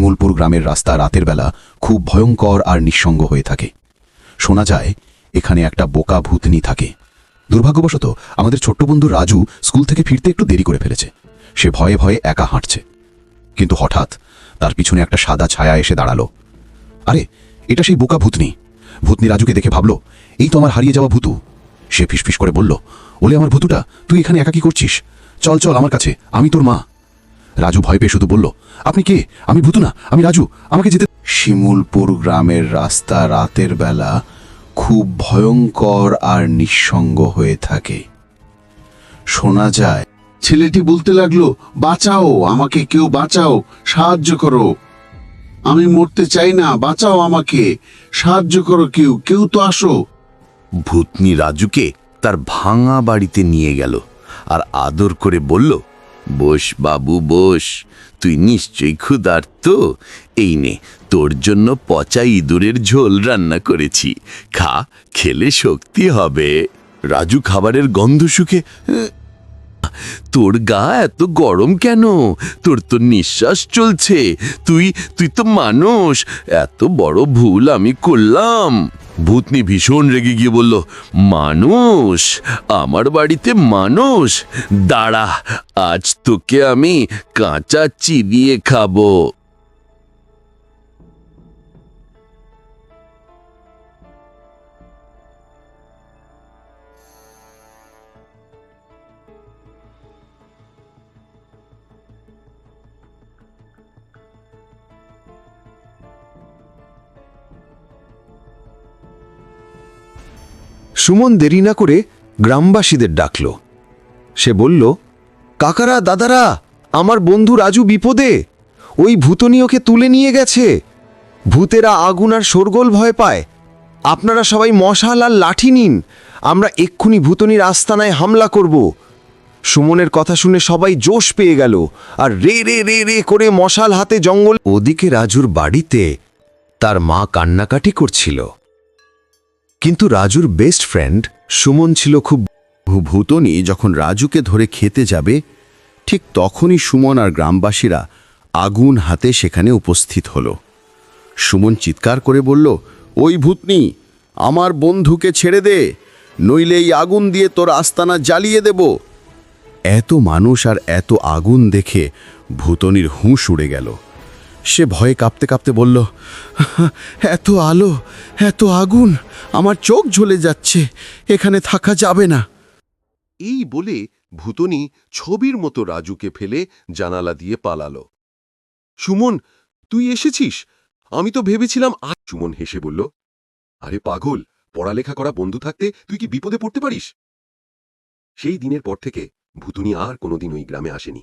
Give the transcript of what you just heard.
শিমুলপুর গ্রামের রাস্তা রাতের বেলা খুব ভয়ঙ্কর আর নিঃসঙ্গ হয়ে থাকে। শোনা যায় এখানে একটা বোকা ভূতনি থাকে। দুর্ভাগ্যবশত আমাদের ছোট্ট বন্ধু রাজু স্কুল থেকে ফিরতে একটু দেরি করে ফেলেছে। সে ভয়ে ভয়ে একা হাঁটছে, কিন্তু হঠাৎ তার পিছনে একটা সাদা ছায়া এসে দাঁড়ালো। আরে, এটা সেই বোকা ভূতনি। ভূতনি রাজুকে দেখে ভাবল, এই তো আমার হারিয়ে যাওয়া ভূতু। সে ফিসফিস করে বলল, ওলে আমার ভূতুটা, তুই এখানে একা কি করছিস? চল চল আমার কাছে, আমি তোর মা। রাজু ভয় পেয়ে শুধু বলল, আপনি কে? আমি ভূতু না, আমি রাজু, আমাকে যেতে। শিমুলপুর গ্রামের রাস্তা রাতের বেলা খুব ভয়ঙ্কর আর নিঃসঙ্গ হয়ে থাকে। শোনা যায় ছেলেটি বলতে লাগলো, বাঁচাও আমাকে, কেউ বাঁচাও, সাহায্য করো, আমি মরতে চাই না, বাঁচাও আমাকে, সাহায্য করো, কেউ কেউ তো আসো। ভূতনি রাজুকে তার ভাঙা বাড়িতে নিয়ে গেল আর আদর করে বলল, বস বাবু বস, তুই নিশ্চয়ই ক্ষুধার্ত। এই নে, তোর জন্য পচা ইঁদুরের ঝোল রান্না করেছি, খা, খেলে শক্তি হবে। রাজু খাবারের গন্ধ শুকে, তোর গা এত গরম কেন? তোর তো নিঃশ্বাস চলছে, তুই তুই তো মানুষ, এত বড় ভুল আমি করলাম। ভূতনি ভীষণ রেগে গিয়ে বলল, মানুষ? আমার বাড়িতে মানুষ? দাঁড়া, আজ তোকে আমি কাঁচা চিবিয়ে খাবো। সুমন দেরি না করে গ্রামবাসীদের ডাকল। সে বলল, কাকারা, দাদারা, আমার বন্ধু রাজু বিপদে। ওই ভূতনি ওকে তুলে নিয়ে গেছে। ভূতেরা আগুন আর শোরগোল ভয় পায়। আপনারা সবাই মশাল আর লাঠি নিন, আমরা এক্ষুনি ভূতনির আস্তানায় হামলা করব। সুমনের কথা শুনে সবাই জোশ পেয়ে গেল আর রে রে রে রে করে মশাল হাতে জঙ্গল। ওদিকে রাজুর বাড়িতে তার মা কান্নাকাটি করছিল, কিন্তু রাজুর বেস্ট ফ্রেন্ড সুমন ছিল খুব। ভূতনি যখন রাজুকে ধরে খেতে যাবে, ঠিক তখনই সুমন আর গ্রামবাসীরা আগুন হাতে সেখানে উপস্থিত হলো। সুমন চিৎকার করে বলল, ওই ভূতনি, আমার বন্ধুকে ছেড়ে দে, নইলে এই আগুন দিয়ে তোর আস্তানা জ্বালিয়ে দেব। এত মানুষ আর এত আগুন দেখে ভূতনির হুঁশ উড়ে গেল। সে ভয়ে কাঁপতে কাঁপতে বলল, এত আলো, এত আগুন, আমার চোখ জ্বলে যাচ্ছে, এখানে থাকা যাবে না। এই বলে ভূতনি ছবির মতো রাজুকে ফেলে জানালা দিয়ে পালালো। সুমন, তুই এসেছিস? আমি তো ভেবেছিলাম। সুমন হেসে বলল, আরে পাগল, পড়ালেখা করা বন্ধু থাকতে তুই কি বিপদে পড়তে পারিস? সেই দিনের পর থেকে ভূতনি আর কোনোদিন ওই গ্রামে আসেনি।